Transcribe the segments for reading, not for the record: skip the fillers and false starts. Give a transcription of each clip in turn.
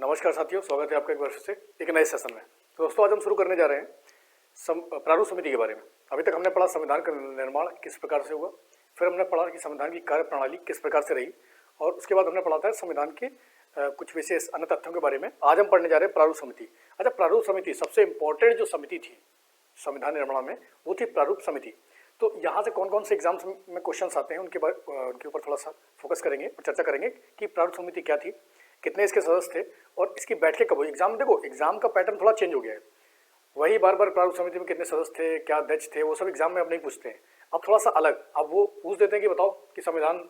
नमस्कार साथियों, स्वागत है आपका एक बार फिर से एक नए सेशन में। तो दोस्तों, आज हम शुरू करने जा रहे हैं प्रारूप समिति के बारे में। अभी तक हमने पढ़ा संविधान का निर्माण किस प्रकार से हुआ, फिर हमने पढ़ा कि संविधान की कार्य प्रणाली किस प्रकार से रही, और उसके बाद हमने पढ़ा था संविधान के कुछ विशेष अन्य तथ्यों के बारे में। आज हम पढ़ने जा रहे हैं प्रारूप समिति। अच्छा, प्रारूप समिति सबसे इंपॉर्टेंट जो समिति थी संविधान निर्माण में, वो थी प्रारूप समिति। तो यहाँ से कौन कौन से एग्जाम्स में क्वेश्चंस आते हैं उनके ऊपर थोड़ा सा फोकस करेंगे और चर्चा करेंगे कि प्रारूप समिति क्या थी, कितने इसके सदस्य थे और इसकी बैठकें कब हुई। एग्जाम देखो, एग्जाम का पैटर्न थोड़ा चेंज हो गया है। वही बार बार प्रारूप समिति में कितने सदस्य थे, क्या अध्यक्ष थे, वो सब एग्जाम में अब नहीं पूछते हैं। अब थोड़ा सा अलग, अब वो पूछ देते हैं कि बताओ कि संविधान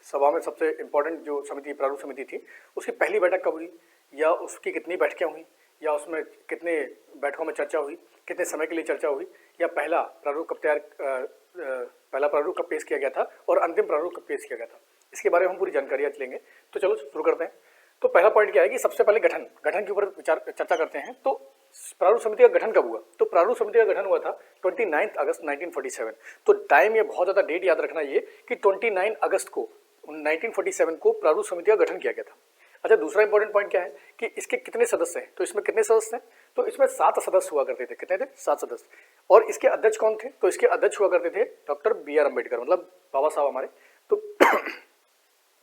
सभा में सबसे इंपॉर्टेंट जो समिति प्रारूप समिति थी उसकी पहली बैठक कब हुई, या उसकी कितनी बैठकें हुई, या उसमें कितने बैठकों में चर्चा हुई, कितने समय के लिए चर्चा हुई, या पहला प्रारूप कब पेश किया गया था और अंतिम प्रारूप कब पेश किया गया था। इसके बारे में हम पूरी जानकारी आज लेंगे। तो चलो शुरू करते हैं। तो पहला पॉइंट क्या है कि सबसे पहले गठन के ऊपर चर्चा करते हैं। तो प्रारूप समिति का गठन कब हुआ? तो प्रारूप समिति का गठन हुआ था 29 अगस्त 1947। तो टाइम, ये बहुत ज़्यादा डेट याद रखना ये कि 29 अगस्त को 1947 को प्रारूप समिति का गठन किया गया था। अच्छा, दूसरा इंपॉर्टेंट पॉइंट क्या है कि इसके कितने सदस्य हैं? तो इसमें कितने सदस्य हैं? तो इसमें 7 सदस्य हुआ करते थे। कितने थे? 7 सदस्य। और इसके अध्यक्ष कौन थे? तो इसके अध्यक्ष हुआ करते थे डॉक्टर BR अम्बेडकर, मतलब बाबा साहब हमारे। तो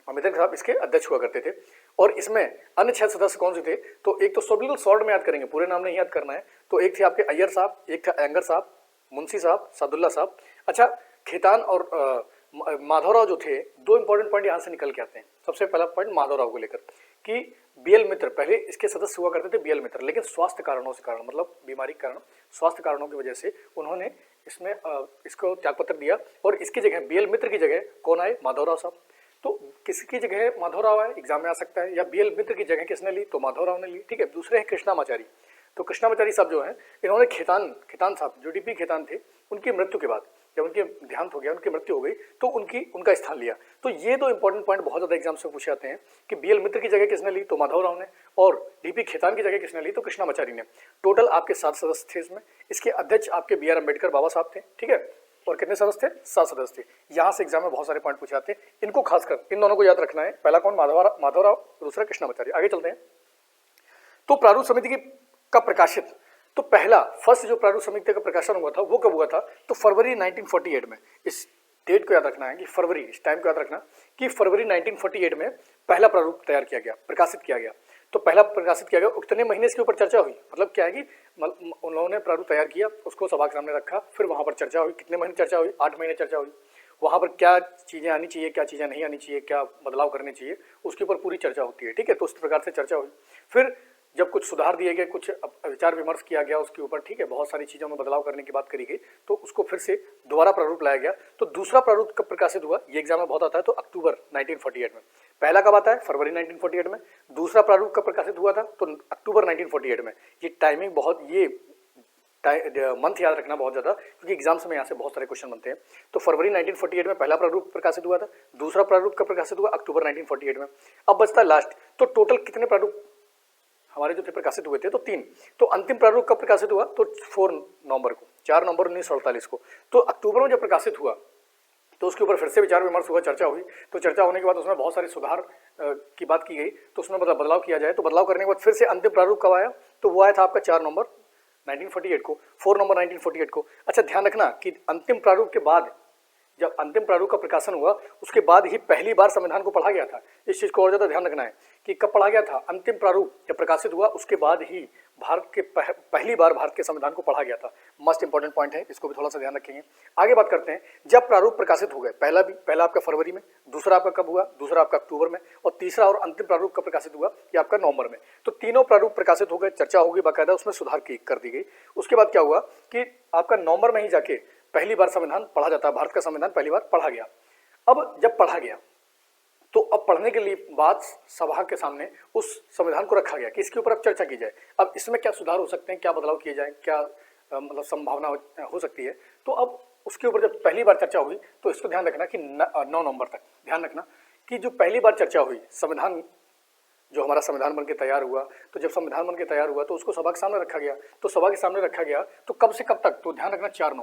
अम्बेडकर साहब इसके अध्यक्ष हुआ करते थे। और इसमें अन्य 6 सदस्य कौन से थे? तो एक तो बिल्कुल शॉर्ट में याद करेंगे, पूरे नाम नहीं याद करना है। तो एक थे आपके अय्यर साहब, एक था अयंगर साहब, मुंशी साहब, सादुल्ला साहब। अच्छा, खेतान और माधवराव जो थे, 2 इंपॉर्टेंट पॉइंट यहाँ से निकल के आते हैं। सबसे पहला पॉइंट माधवराव को लेकर कि BL मित्र पहले इसके सदस्य हुआ करते थे, BL मित्र, लेकिन स्वास्थ्य कारणों से मतलब बीमारी के कारण, स्वास्थ्य कारणों की वजह से उन्होंने इसमें इसको त्यागपत्र दिया। और इसकी जगह BL मित्र की जगह कौन आए? माधवराव साहब। तो किसकी जगह माधवराव आए? एग्जाम में आ सकता है। या BL मित्र की जगह किसने ली? तो माधवराव ने ली। ठीक है। दूसरे हैं कृष्णामाचारी। तो कृष्णामाचारी साहब जो हैं, इन्होंने खेतान साहब जो DP खेतान थे, उनकी मृत्यु के बाद जब उनके देहांत हो गया, उनकी मृत्यु हो गई, तो उनका स्थान लिया। तो ये 2 इंपॉर्टेंट पॉइंट बहुत ज़्यादा एग्जाम से पूछे जाते हैं कि BL मित्र की जगह किसने ली? तो माधवराव ने। और DP खेतान की जगह किसने ली? तो कृष्णामाचारी ने। टोटल आपके 7 सदस्य थे इसमें। इसके अध्यक्ष आपके BR अम्बेडकर बाबा साहब थे। ठीक है। और कितने सदस्य थे? 7 सदस्य थे। यहाँ से एग्जाम में बहुत सारे पॉइंट पूछे जाते हैं, इनको खासकर इन दोनों को याद रखना है। पहला कौन? माधवराव, दूसरा कृष्णामाचारी। आगे चलते हैं। तो प्रारूप समिति का प्रकाशित, तो फर्स्ट जो प्रारूप समिति का प्रकाशन हुआ था वो कब हुआ था? तो फरवरी 1948 में। इस डेट को याद रखना है कि फरवरी, इस टाइम को याद रखना कि फरवरी 1948 में पहला प्रारूप तैयार किया गया, प्रकाशित किया गया। तो पहला प्रकाशित किया गया, कितने महीने इसके ऊपर चर्चा हुई? मतलब क्या है कि उन्होंने प्रारूप तैयार किया, उसको सभा के सामने रखा, फिर वहाँ पर चर्चा हुई। कितने महीने चर्चा हुई? 8 महीने चर्चा हुई। वहाँ पर क्या चीज़ें आनी चाहिए, क्या चीज़ें नहीं आनी चाहिए, क्या बदलाव करने चाहिए, उसके ऊपर पूरी चर्चा होती है। ठीक है। तो उस प्रकार से चर्चा हुई। फिर जब कुछ सुधार दिए गए, कुछ विचार विमर्श किया गया उसके ऊपर, ठीक है, बहुत सारी चीज़ों में बदलाव करने की बात करी गई, तो उसको फिर से दोबारा प्रारूप लाया गया। तो दूसरा प्रारूप कब प्रकाशित हुआ? ये एग्जाम में बहुत आता है। तो अक्टूबर 1948 में। पहला कब आता है? फरवरी 1948 में। दूसरा प्रारूप कब प्रकाशित हुआ था? तो अक्टूबर 1948 में। ये टाइमिंग बहुत, ये मंथ याद रखना बहुत ज़्यादा, क्योंकि एग्जाम्स में यहाँ से बहुत सारे क्वेश्चन बनते हैं। तो फरवरी 1948 में पहला प्रारूप प्रकाशित हुआ था। दूसरा प्रारूप कब प्रकाशित हुआ? अक्टूबर 1948 में। अब बचता लास्ट। तो टोटल कितने प्रारूप हमारे जो थे प्रकाशित हुए थे? तो 3। तो अंतिम प्रारूप कब प्रकाशित हुआ? तो 4 नवंबर को, 4 नवंबर 1948 को। तो अक्टूबर में जब प्रकाशित हुआ तो उसके ऊपर फिर से विचार विमर्श हुआ, चर्चा हुई। तो चर्चा होने के बाद उसमें बहुत सारे सुधार की बात की गई, तो उसमें मतलब बदलाव किया जाए। तो बदलाव करने के बाद फिर से अंतिम प्रारूप कब आया? तो वो आया था आपका 4 नवंबर 1948 को, 4 नवंबर 1948 को। अच्छा, ध्यान रखना कि अंतिम प्रारूप के बाद, जब अंतिम प्रारूप का प्रकाशन हुआ उसके बाद ही पहली बार संविधान को पढ़ा गया था। इस चीज़ को और ज़्यादा ध्यान रखना है कि कब पढ़ा गया था? अंतिम प्रारूप जब प्रकाशित हुआ उसके बाद ही पहली बार भारत के संविधान को पढ़ा गया था। मस्ट इंपॉर्टेंट पॉइंट है, इसको भी थोड़ा सा ध्यान रखेंगे। आगे बात करते हैं, जब प्रारूप प्रकाशित हो गए, पहला आपका फरवरी में, दूसरा आपका कब हुआ? दूसरा आपका अक्टूबर में, और तीसरा और अंतिम प्रारूप कब प्रकाशित हुआ? ये आपका नवंबर में। तो तीनों प्रारूप प्रकाशित हो गए, चर्चा होगी, बाकायदा उसमें सुधार कर दी गई। उसके बाद क्या हुआ कि आपका नवंबर में ही जाके पहली बार संविधान पढ़ा जाता है। भारत का संविधान पहली बार पढ़ा गया। अब जब पढ़ा गया तो अब पढ़ने के लिए बाद सभा के सामने उस संविधान को रखा गया कि इसके ऊपर अब चर्चा की जाए। अब इसमें क्या सुधार हो सकते हैं, क्या बदलाव किए जाए, क्या मतलब संभावना हो सकती है। तो अब उसके ऊपर जब पहली बार चर्चा हुई तो इसको ध्यान रखना कि 9 नवंबर तक ध्यान रखना कि जो पहली बार चर्चा हुई, संविधान जो हमारा संविधान बनके तैयार हुआ, तो जब संविधान बनके तैयार हुआ तो उसको सभा के सामने रखा गया। तो सभा के सामने रखा गया तो कब से कब तक? तो ध्यान रखना 4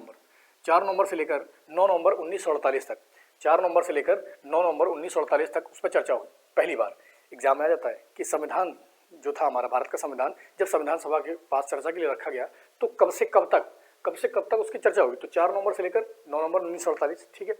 नवंबर से लेकर 9 नवंबर 1948 तक, 4 नवंबर से लेकर 9 नवंबर 1948 तक उस पर चर्चा हुई। पहली बार एग्जाम में आ जाता है कि संविधान जो था हमारा भारत का संविधान, जब संविधान सभा के पास चर्चा के लिए रखा गया तो कब से कब तक उसकी चर्चा हुई, तो 4 नवंबर से लेकर 9 नवंबर 1948। ठीक है,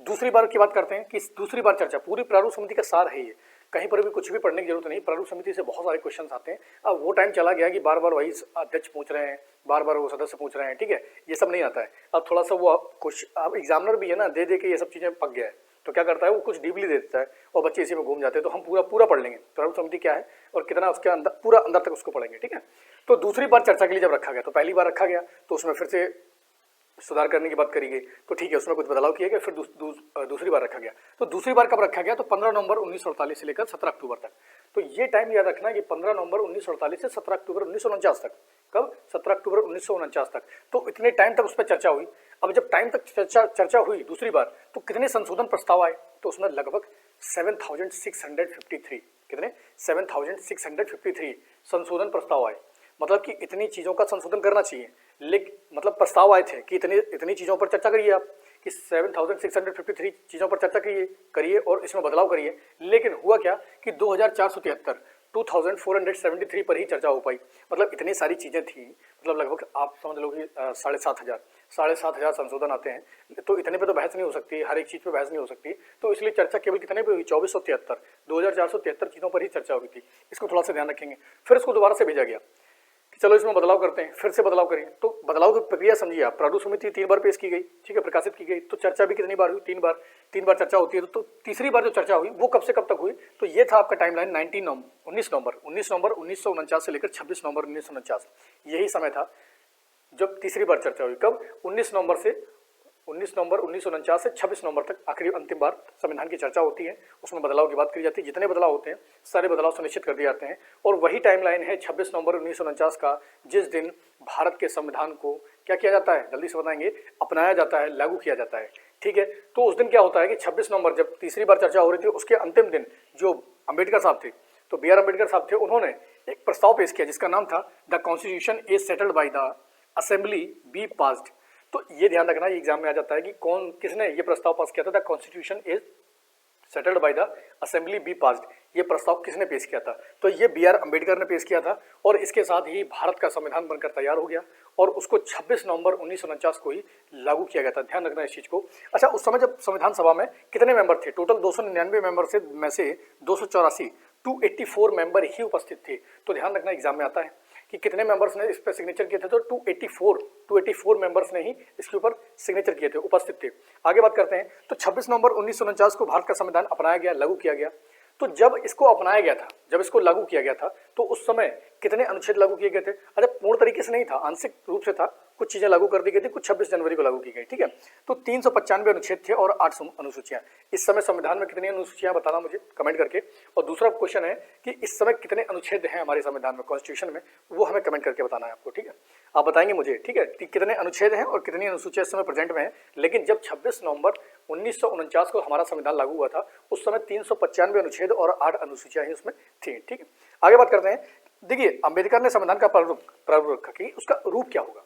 दूसरी बार की बात करते हैं कि दूसरी बार चर्चा, पूरी प्रारूप समिति का सार है ये, कहीं पर भी कुछ भी पढ़ने की जरूरत नहीं, प्रारूप समिति से बहुत सारे क्वेश्चन आते हैं। अब वो टाइम चला गया कि बार बार वही अध्यक्ष पूछ रहे हैं, बार बार वो सदस्य पूछ रहे हैं, ठीक है, ये सब नहीं आता है। अब थोड़ा सा वो अब एग्जामिनर भी है ना, दे दे के ये सब चीज़ें पक गया है, तो क्या करता है वो कुछ डीपली दे देता है और बच्चे इसी में घूम जाते हैं। तो हम पूरा पढ़ लेंगे प्रारूप समिति क्या है और कितना उसके अंदर, पूरा अंदर तक उसको पढ़ेंगे। ठीक है, तो दूसरी बार चर्चा के लिए जब रखा गया, तो पहली बार रखा गया तो उसमें फिर से सुधार करने की बात करी गई, तो ठीक है उसमें कुछ बदलाव किया गया। फिर दूसरी बार रखा गया, तो दूसरी बार कब रखा गया, तो 15 नवंबर 1948 से लेकर 17 अक्टूबर तक। तो ये टाइम याद रखना कि 15 नवंबर 1948 से 17 अक्टूबर 1949 तक। कब? 17 अक्टूबर 1949 तक। तो इतने टाइम तक उस पर चर्चा हुई। अब जब टाइम तक चर्चा हुई दूसरी बार, तो कितने संशोधन प्रस्ताव आए, तो उसमें लगभग 7653, कितने 7653 संशोधन प्रस्ताव आए। मतलब कि इतनी चीज़ों का संशोधन करना चाहिए, लेकिन मतलब प्रस्ताव आए थे कि इतनी चीज़ों पर चर्चा करिए आप, कि 7653 चीज़ों पर चर्चा करिए और इसमें बदलाव करिए। लेकिन हुआ क्या कि 2473 पर ही चर्चा हो पाई। मतलब इतनी सारी चीज़ें थी, मतलब लगभग आप समझ लो कि 7,500 संशोधन आते हैं, तो इतने पे तो बहस नहीं हो सकती, हर एक चीज़ पे बहस नहीं हो सकती। तो इसलिए चर्चा केवल कितने पे हुई, 2473 चीज़ों पर ही चर्चा हुई थी। इसको थोड़ा सा ध्यान रखेंगे। फिर इसको दोबारा से भेजा गया कि चलो इसमें बदलाव करते हैं, फिर से बदलाव करें। तो बदलाव की प्रक्रिया समझिए आप, प्रारूप समिति 3 बार पेश की गई, ठीक है, प्रकाशित की गई। तो चर्चा भी कितनी बार हुई, 3 बार चर्चा होती है। तो तीसरी बार जो चर्चा हुई वो कब से कब तक हुई, तो ये था आपका टाइमलाइन 19 नवंबर 1949 से लेकर 26 नवंबर 1949। यही समय था जब तीसरी बार चर्चा हुई। कब? 19 नवंबर 1949 से 26 नवंबर तक आखिरी अंतिम बार संविधान की चर्चा होती है। उसमें बदलाव की बात की जाती है, जितने बदलाव होते हैं सारे बदलाव सुनिश्चित कर दिए जाते हैं। और वही टाइमलाइन है 26 नवंबर 1949 का, जिस दिन भारत के संविधान को क्या किया जाता है, जल्दी से बताएंगे, अपनाया जाता है, लागू किया जाता है। ठीक है, तो उस दिन क्या होता है कि 26 नवंबर जब तीसरी बार चर्चा हो रही थी, उसके अंतिम दिन जो अम्बेडकर साहब थे, तो बी आर अम्बेडकर साहब थे, उन्होंने एक प्रस्ताव पेश किया जिसका नाम था the constitution is settled by the assembly be passed. तो ये ध्यान रखना, ये एग्जाम में आ जाता है कि किसने ये प्रस्ताव पास किया था, the constitution is settled by the assembly be passed. ये प्रस्ताव किसने पेश किया था, तो ये बी आर अम्बेडकर ने पेश किया था। और इसके साथ ही भारत का संविधान बनकर तैयार हो गया और उसको 26 नवंबर 1949 को ही लागू किया गया था। ध्यान रखना इस चीज़ को। अच्छा, उस समय जब संविधान सभा में कितने मेंबर थे, टोटल 299 मेंबर में से 284 मेंबर ही उपस्थित थे। तो ध्यान रखना एग्जाम में आता है कि कितने मेंबर्स ने इस पर सिग्नेचर किए थे, तो 284 मेंबर्स ने ही इसके ऊपर सिग्नेचर किए थे, उपस्थित थे। आगे बात करते हैं, तो 26 नवंबर 1949 को भारत का संविधान अपनाया गया, लागू किया गया। तो जब इसको अपनाया गया था, जब इसको लागू किया गया था, तो उस समय कितने अनुच्छेद लागू किए गए थे? अच्छा, पूर्ण तरीके से नहीं था, आंशिक रूप से था, कुछ चीजें लागू कर दी गई थी, कुछ 26 जनवरी को लागू की गई। ठीक है, तो 395 अनुच्छेद थे और 8 अनुसूचियां। इस समय संविधान में कितनी अनुसूचियां बताना मुझे कमेंट करके। और दूसरा क्वेश्चन है कि इस समय कितने अनुच्छेद हैं हमारे संविधान में, कॉन्स्टिट्यूशन में, वो हमें कमेंट करके बताना है आपको। ठीक है, आप बताएंगे मुझे, ठीक है, कि कितने अनुच्छेद हैं और कितनी अनुसूचियां इस समय प्रेजेंट में है। लेकिन जब 26 नवंबर 1949 को हमारा संविधान लागू हुआ था, उस समय 395 अनुच्छेद और 8 अनुसूचियां ही उसमें थी। ठीक है, आगे बात करते हैं। देखिए, अंबेडकर ने संविधान का प्रारूप रखा कि उसका रूप क्या होगा,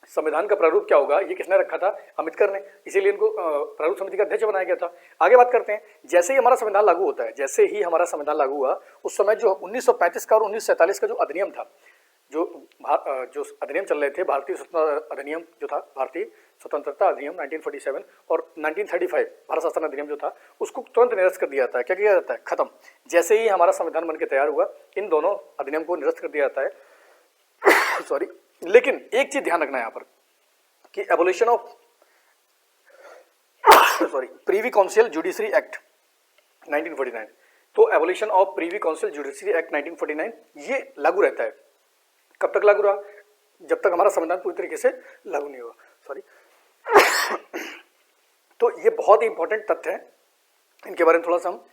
संविधान का प्रारूप क्या होगा, ये किसने रखा था? अम्बेडकर ने, इसीलिए इनको प्रारूप समिति का अध्यक्ष बनाया गया था। आगे बात करते हैं, जैसे ही हमारा संविधान लागू होता है, जैसे ही हमारा संविधान लागू हुआ, उस समय जो 1935 का और 1947 का जो अधिनियम था, जो अधिनियम चल रहे थे, भारतीय स्वतंत्रता अधिनियम जो था, भारतीय स्वतंत्रता अधिनियम 1947 और 1935 भारत शासन अधिनियम जो था, उसको तुरंत निरस्त कर दिया जाता है। क्या किया जाता है? खत्म। जैसे ही हमारा संविधान बनकर तैयार हुआ, इन दोनों अधिनियम को निरस्त कर दिया जाता है। सॉरी, लेकिन एक चीज ध्यान रखना है यहाँ पर कि abolition of Privi council Judiciary Act 1949, तो abolition of Privi council Judiciary Act 1949 ये लागू रहता है। कब तक लागू रहा? जब तक हमारा संविधान पूरी तरीके से लागू नहीं हुआ। सॉरी। तो ये बहुत ही इंपॉर्टेंट तथ्य है, इनके बारे में थोड़ा सा हम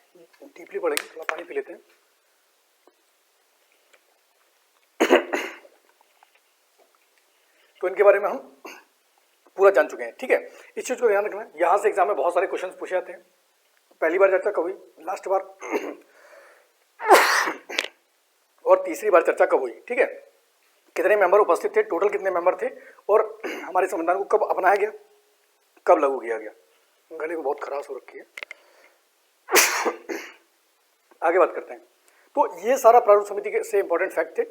डीपली पढ़ेंगे। थोड़ा पानी पी लेते हैं। तो इनके बारे में हम पूरा जान चुके हैं। ठीक है, इस चीज को ध्यान रखना। यहां से एग्जाम में बहुत सारे क्वेश्चंस पूछे जाते हैं। पहली बार चर्चा कब हुई, लास्ट बार, और तीसरी बार चर्चा कब हुई? ठीक है, कितने मेंबर उपस्थित थे, टोटल कितने मेंबर थे, और हमारे संविधान को कब अपनाया गया, कब लागू किया गया। गले को बहुत खराश हो रखी है। आगे बात करते हैं। तो ये सारा प्रारूप समिति के से इंपॉर्टेंट फैक्ट थे।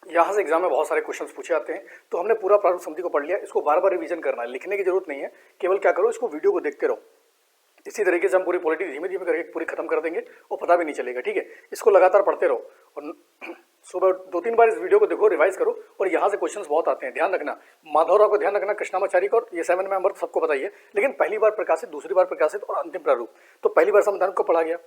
यहाँ से एग्जाम में बहुत सारे क्वेश्चंस पूछे आते हैं, तो हमने पूरा प्रारूप समिति को पढ़ लिया। इसको बार बार रिवीजन करना है, लिखने की जरूरत नहीं है, केवल क्या करो, इसको वीडियो को देखते रहो। इसी तरीके से हम पूरी पॉलिटी धीमे धीमे करके पूरी खत्म कर देंगे और पता भी नहीं चलेगा, ठीक है। इसको लगातार पढ़ते रहो और सुबह 2-3 बार इस वीडियो को देखो, रिवाइज करो। और यहाँ से क्वेश्चंस बहुत आते हैं, ध्यान रखना। माधवराव को ध्यान रखना, कृष्णामाचारी को, ये 7 मेंबर सबको बताइए, लेकिन पहली बार प्रकाशित, दूसरी बार प्रकाशित और अंतिम प्रारूप। तो पहली बार संविधान को पढ़ा गया,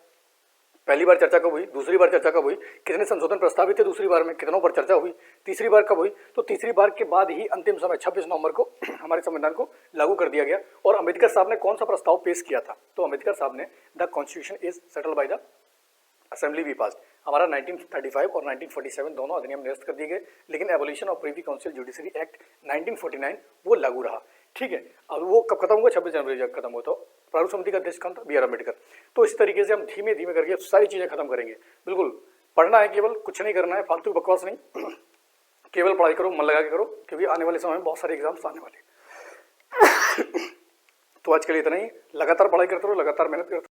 पहली बार चर्चा कब हुई, दूसरी बार चर्चा कब हुई, कितने संशोधन प्रस्तावित थे दूसरी बार में, कितनों पर चर्चा हुई, तीसरी बार कब हुई, तो तीसरी बार के बाद ही अंतिम समय 26 नवंबर को हमारे संविधान को लागू कर दिया गया। और अंबेडकर साहब ने कौन सा प्रस्ताव पेश किया था, तो अंबेडकर साहब ने the constitution is settled by the assembly we pass. हमारा 1935 और 1947 दोनों अधिनियम निरस्त कर दिए गए, लेकिन Abolition of Privy Council Judiciary Act 1949 वो लागू रहा, ठीक है। अब वो कब खत्म हुआ, 26 जनवरी जब खत्म हुआ। तो प्रारूप समिति का अध्यक्ष कौन था, बी आर अम्बेडकर। तो इस तरीके से हम धीमे धीमे करके सारी चीजें खत्म करेंगे। बिल्कुल पढ़ना है, केवल कुछ नहीं करना है, फालतू बकवास नहीं, केवल पढ़ाई करो, मन लगा के करो, क्योंकि आने वाले समय में बहुत सारे एग्जाम्स आने वाले। तो आज के लिए इतना ही, लगातार पढ़ाई करते रहो, लगातार मेहनत करते रहो।